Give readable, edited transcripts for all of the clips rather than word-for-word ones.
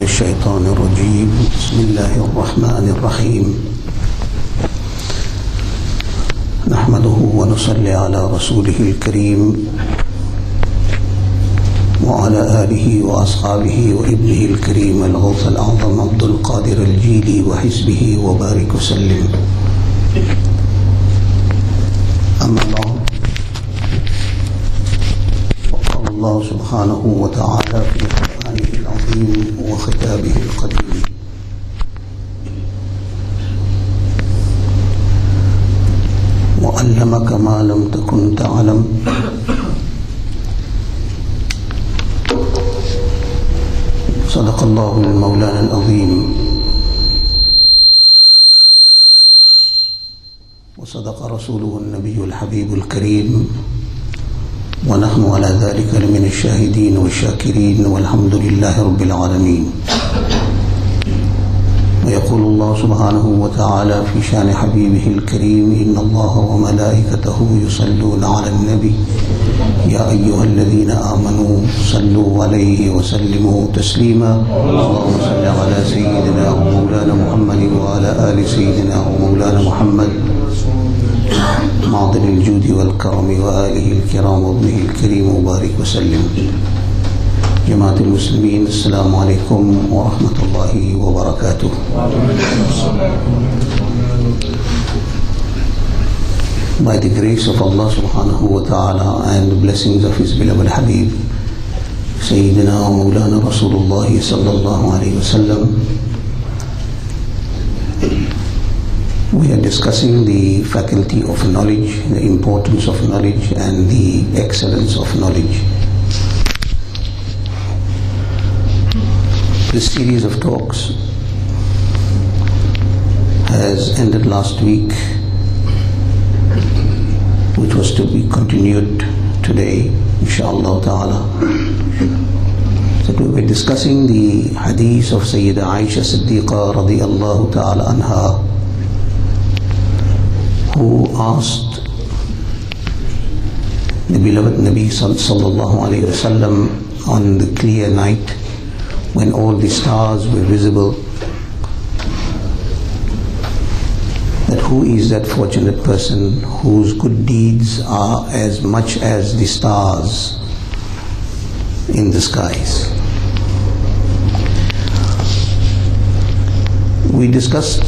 الشيطان الرجيم بسم الله الرحمن الرحيم نحمده ونصلي على رسوله الكريم وعلى آله وأصحابه وابنه الكريم الغوث الأعظم عبد القادر الجيلي وحزبه وبارك وسلم. أما بعد، وقال الله سبحانه وتعالى في قرآنه العظيم وخطابه القديم: وعلمك ما لم تكن تعلم صدق الله المولانا العظيم وصدق رسوله النبي الحبيب الكريم ونحن على ذلك لمن الشاهدين والشاكرين والحمد لله رب العالمين. ويقول الله سبحانه وتعالى في شان حبيبه الكريم: إن الله وملائكته يصلون على النبي يا أيها الذين آمنوا صلوا عليه وسلموا تسليما. اللهم صل على سيدنا ومولانا محمد وعلى آل سيدنا ومولانا محمد معدن الجود والكرم وآله الكرام وابنه الكريم وبارك وسلم. جماعة المسلمين، السلام عليكم ورحمة الله وبركاته. By the grace of Allah subhanahu wa ta'ala and the blessings of His beloved Habib Sayyidina wa Moulana Rasulullah sallallahu alayhi wa sallam, we are discussing the faculty of knowledge, the importance of knowledge and the excellence of knowledge. This series of talks has ended last week, which was to be continued today, inshaAllah ta'ala. So we were discussing the hadith of Sayyida Aisha Siddiqa radiyallahu ta'ala anha, who asked the beloved Nabi sallallahu alayhi wa sallam on the clear night when all the stars were visible, that who is that fortunate person whose good deeds are as much as the stars in the skies. We discussed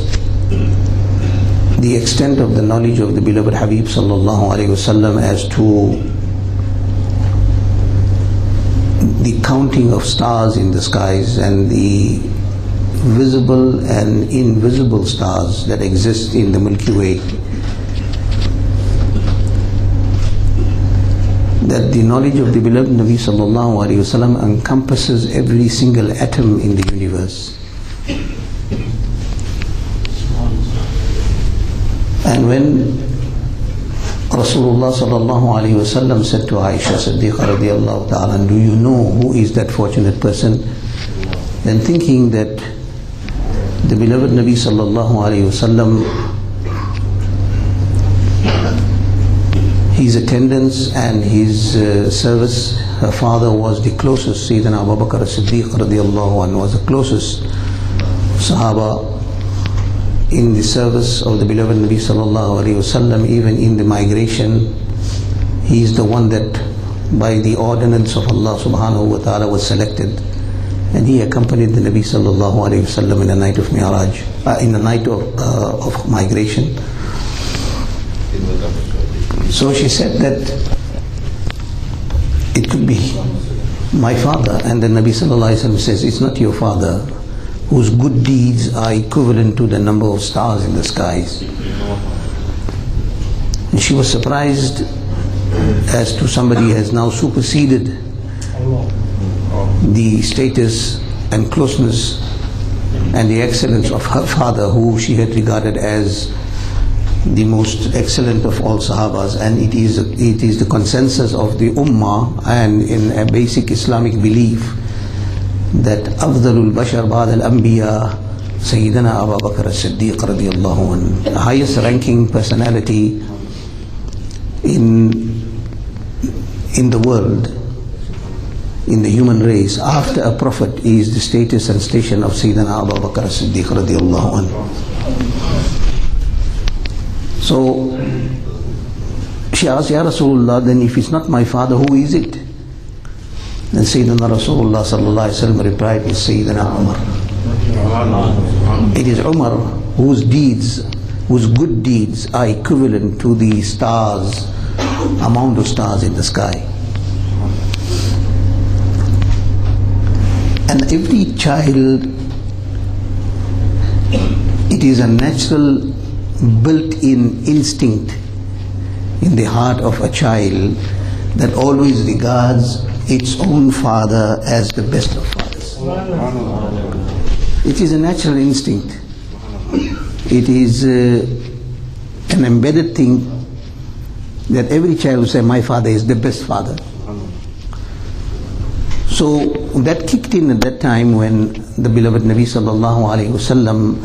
the extent of the knowledge of the beloved Habib sallallahu alaihi wasallam as to the counting of stars in the skies and the visible and invisible stars that exist in the Milky Way, that the knowledge of the beloved Nabi sallallahu alaihi wasallam encompasses every single atom in the universe. And when Rasulullah sallallahu alaihi wasallam said to Aisha Siddiqa radiyallahu ta'ala, do you know who is that fortunate person? Then thinking that the beloved Nabi sallallahu alaihi wasallam, his attendance and his service, her father was the closest. Sayyidina Abu Bakr as-Siddiq radiyallahu anhu was the closest Sahaba in the service of the beloved Nabi sallallahu alaihi wasallam. Even in the migration, he is the one that by the ordinance of Allah subhanahu wa ta'ala was selected, and he accompanied the Nabi sallallahu alaihi wasallam in the night of Mi'raj, in the night of migration. So she said that it could be my father, and the Nabi sallallahu alaihi wasallam says, it's not your father, whose good deeds are equivalent to the number of stars in the skies. And she was surprised as to somebody has now superseded the status and closeness and the excellence of her father, who she had regarded as the most excellent of all Sahabas. And it is the consensus of the Ummah and in a basic Islamic belief that Afdalul Bashar Ba'd al-Anbiya Sayyidina Abu Bakr as-Siddiq radiyallahu anhu, the highest ranking personality in the world in the human race after a prophet is the status and station of Sayyidina Abu Bakr as-Siddiq radiallahu anhu. So she asked, Ya Rasulullah, then if it's not my father, who is it? Then Sayyidina Rasulullah sallallahu alaihi wasallam replied, it's Sayyidina Umar. It is Umar whose deeds, whose good deeds are equivalent to the stars, amount of stars in the sky. And every child, it is a natural built-in instinct in the heart of a child that always regards its own father as the best of fathers. It is a natural instinct. It is an embedded thing that every child will say, my father is the best father. So that kicked in at that time when the beloved Nabi sallallahu alayhi wasallam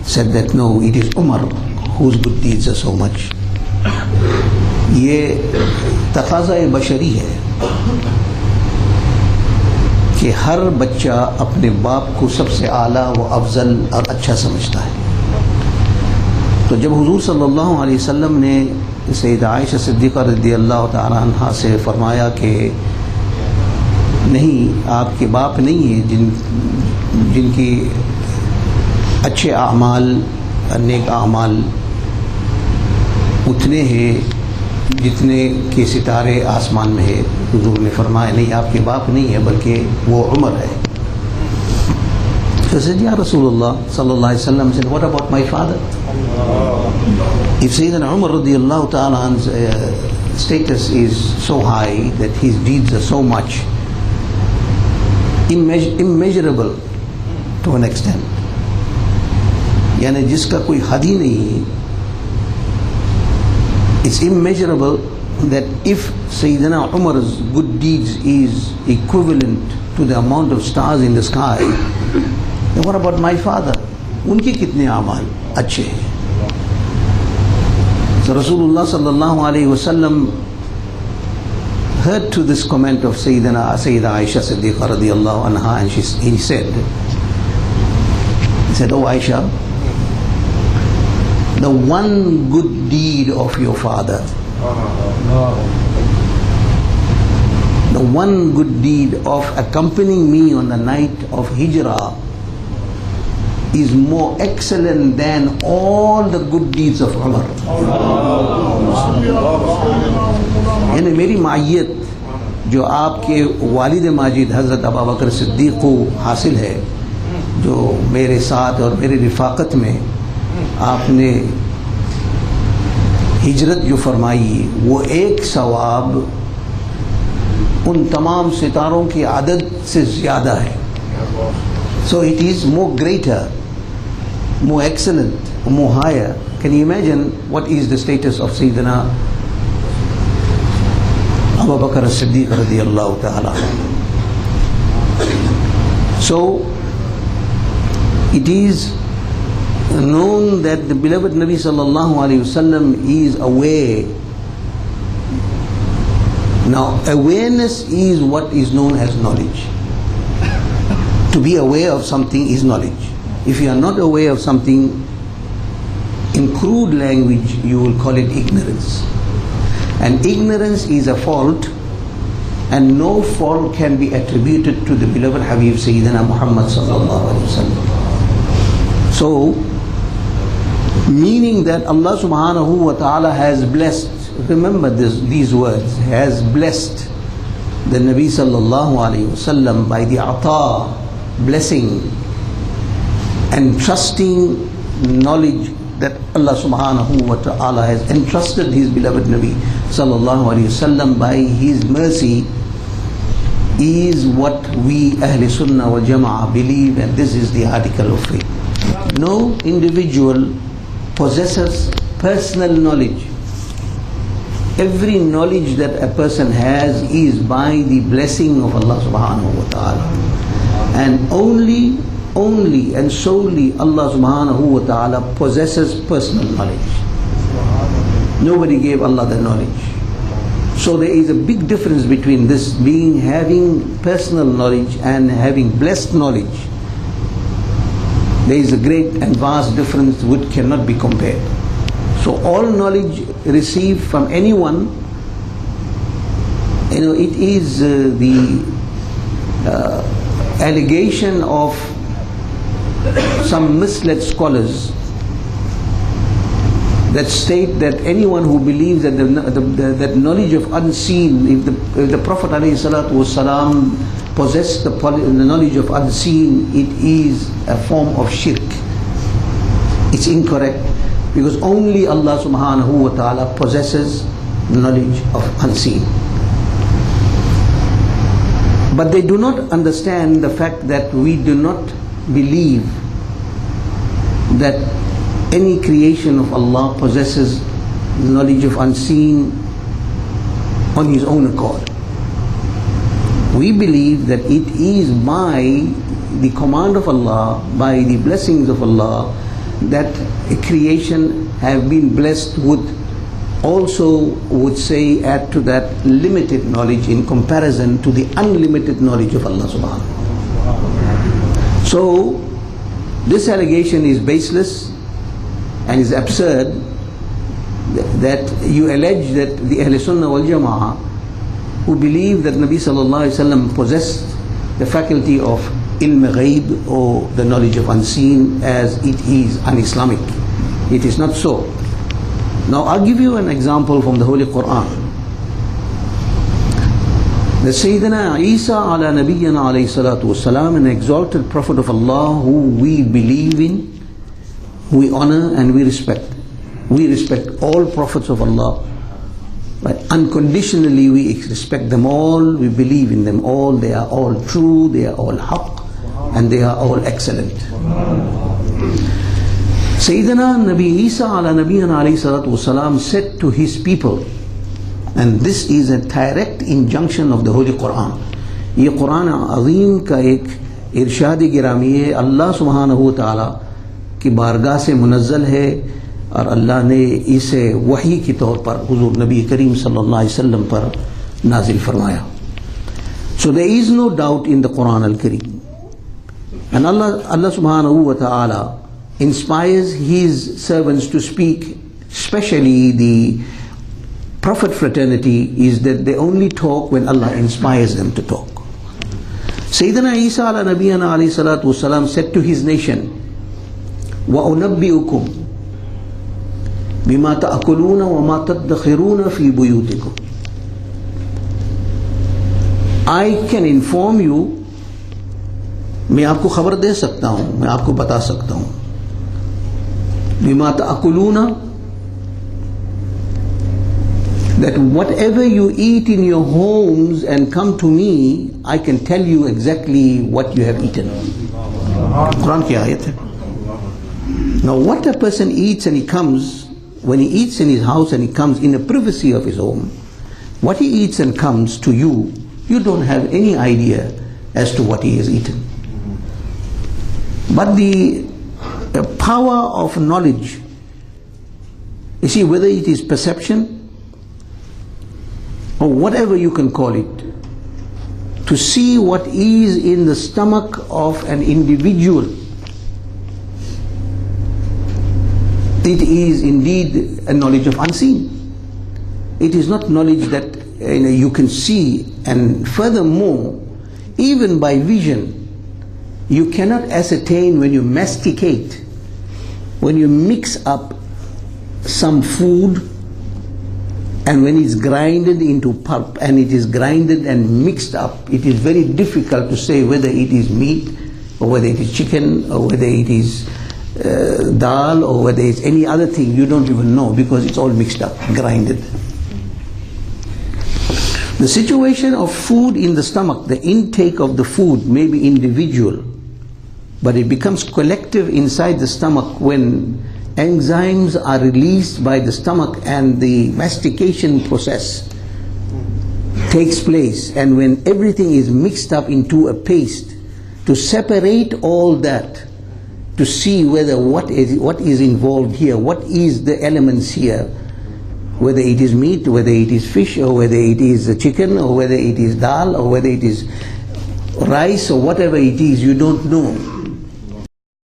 said that no, it is Umar whose good deeds are so much. ये तकाज़ा बशरी है कि हर बच्चा अपने बाप को सबसे आला व अफजल और अच्छा समझता है. तो जब हुजूर सल्लल्लाहु अलैहि वसल्लम ने सैयदा आयशा सिद्दीक़ा रज़ियल्लाहु ताला अन्हा से फरमाया कि नहीं, आपके बाप नहीं है जिनकी अच्छे आमाल, नेक आमाल उतने हैं जितने के सितारे आसमान में है. हुजूर ने फरमाया नहीं, आपके बाप नहीं है बल्कि वो उमर है. So said, Ya Rasulullah sallallahu alaihi wasallam said, what about my father? If Sayyidina Umar radiallahu ta'ala's status is so high, that his deeds are so much, immeasurable to an extent, यानी जिसका कोई हदी नहीं है, it's immeasurable, that if Sayyidina Umar's good deeds is equivalent to the amount of stars in the sky, then what about my father? उनके कितने आमाल अच्छे हैं. So Rasulullah sallallahu alayhi wasallam heard to this comment of Sayyida Aisha Siddiqa radiallahu anha, and he said, oh Aisha, the one good deed of your father, the one good deed of accompanying me on the night of Hijrah is more excellent than all the good deeds of Umar. यानी मेरी मायत जो आपके वालिद माजिद हज़रत अबू बकर सिद्दीक़ को हासिल है, जो मेरे साथ और मेरी रिफ़ाक़त में आपने हिजरत जो फरमाई, वो एक सवाब उन तमाम सितारों की आदद से ज़्यादा है. So it is more greater, more excellent, more higher. Can you imagine what is the status of Sayyidina Abu Bakr as-Siddiq radiyallahu ta'ala. So it is known that the beloved Nabi sallallahu alayhi wasallam is aware. Now awareness is what is known as knowledge. To be aware of something is knowledge. If you are not aware of something, in crude language you will call it ignorance. And ignorance is a fault, and no fault can be attributed to the beloved Habib Sayyidina Muhammad sallallahu alaihi wasallam. So, meaning that Allah subhanahu wa ta'ala has blessed, remember these words, has blessed the Nabi sallallahu alaihi wasallam by the ata, blessing and trusting knowledge that Allah subhanahu wa ta'ala has entrusted his beloved Nabi sallallahu alaihi wasallam by his mercy, is what we Ahl Sunnah wal Jama'ah believe, and this is the article of faith. No individual possesses personal knowledge. Every knowledge that a person has is by the blessing of Allah subhanahu wa ta'ala, and only and solely Allah subhanahu wa ta'ala possesses personal knowledge. Nobody gave Allah the knowledge. So there is a big difference between this being having personal knowledge and having blessed knowledge. There is a great and vast difference which cannot be compared. So all knowledge received from anyone, it is the allegation of some misled scholars that state that anyone who believes that that knowledge of unseen, if the Prophet ﷺ possessed the knowledge of unseen, it is a form of shirk. It's incorrect, because only Allah subhanahu wa ta'ala possesses knowledge of unseen. But they do not understand the fact that we do not believe that any creation of Allah possesses knowledge of unseen on his own accord. We believe that it is by the command of Allah, by the blessings of Allah, that a creation have been blessed with, also would say, add to that limited knowledge in comparison to the unlimited knowledge of Allah subhanahu wa ta'ala. So this allegation is baseless and is absurd, that you allege that the Ahl Sunnah wal Jama'ah, who believe that Nabi sallallahu alaihi wasallam possessed the faculty of ilm ghaib, or the knowledge of unseen, as it is un-Islamic. It is not so. Now I'll give you an example from the Holy Qur'an. The Sayyidina Isa ala nabiyyana alayhi salatu wasalam, an exalted Prophet of Allah who we believe in, we honor and we respect. We respect all prophets of Allah. Right? Unconditionally we respect them all, we believe in them all, they are all true, they are all haqq, and they are all excellent. Sayyidina Nabi Isa ala nabiyyana alayhi salatu wasalam said to his people, and this is a direct injunction of the Holy Qur'an. Ye Qur'an azim ka ek irshad-e girami hai, Allah subhanahu wa ta'ala की बारगाह से मुनज़्ज़ल है, और अल्लाह ने इसे वही के तौर पर हुज़ूर नबी करीम सल्लल्लाहु अलैहि वसल्लम पर नाजिल फरमाया. So there is no doubt in the Quran al-Kareem. And Allah subhanahu wa ta'ala inspires His servants to speak, especially the Prophet fraternity, is that they only talk when Allah inspires them to talk. Sayyidina Isa ala nabiyyana alayhi salatu wasalam said to his nation, وَأُنَبِّئُكُمْ بِمَا تَأْكُلُونَ وَمَا تَدَّخِرُونَ فِي بُيُوتِكُمْ. I can inform you, मैं आपको खबर दे सकता हूँ, मैं आपको बता सकता हूँ. بِمَا تَأْكُلُونَ, that whatever you eat in your homes and come to me, I can tell you exactly what you have eaten. Quran ki ayat hai. Now what a person eats and he comes, when he eats in his house and he comes in the privacy of his home, what he eats and comes to you, you don't have any idea as to what he has eaten. But the power of knowledge, you see, whether it is perception or whatever you can call it, to see what is in the stomach of an individual, it is indeed a knowledge of unseen. It is not knowledge that you can see. And furthermore, even by vision, you cannot ascertain when you masticate, when you mix up some food, and when it's grinded into pulp and it is grinded and mixed up, it is very difficult to say whether it is meat or whether it is chicken or whether it is dal or whether it's any other thing. You don't even know, because it's all mixed up, grinded. The situation of food in the stomach, the intake of the food may be individual, but it becomes collective inside the stomach when enzymes are released by the stomach and the mastication process takes place, and when everything is mixed up into a paste, to separate all that, to see whether what is involved here, what is the elements here, whether it is meat, whether it is fish, or whether it is chicken, or whether it is dal, or whether it is rice, or whatever it is, you don't know.